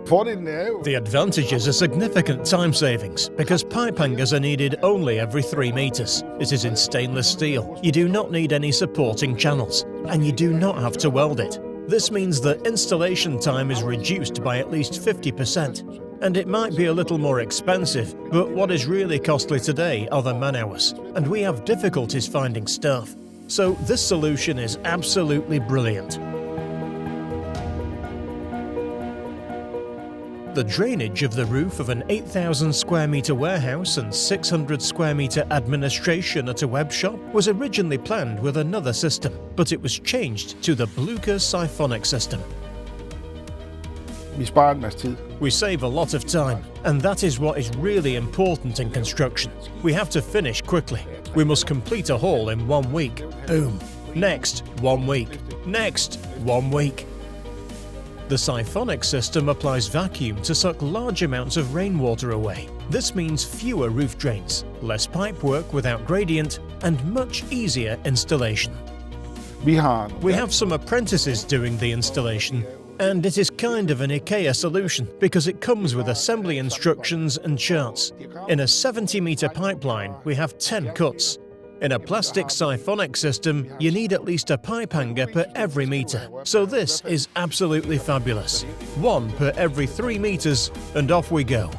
The advantages are significant time savings because pipe hangers are needed only every 3 meters. It is in stainless steel. You do not need any supporting channels, and you do not have to weld it. This means that installation time is reduced by at least 50%. And it might be a little more expensive, but what is really costly today are the man-hours, and we have difficulties finding staff. So this solution is absolutely brilliant. The drainage of the roof of an 8,000 square meter warehouse and 600 square meter administration at a web shop was originally planned with another system, but it was changed to the BLÜCHER Siphonic system. We save a lot of time, and that is what is really important in construction. We have to finish quickly. We must complete a hall in 1 week. Boom. Next, 1 week. Next, 1 week. The siphonic system applies vacuum to suck large amounts of rainwater away. This means fewer roof drains, less pipe work without gradient, and much easier installation. We have some apprentices doing the installation, and it is kind of an IKEA solution because it comes with assembly instructions and charts. In a 70-meter pipeline, we have 10 cuts. In a plastic siphonic system, you need at least a pipe hanger per every meter, so this is absolutely fabulous. 1 per every 3 meters, and off we go.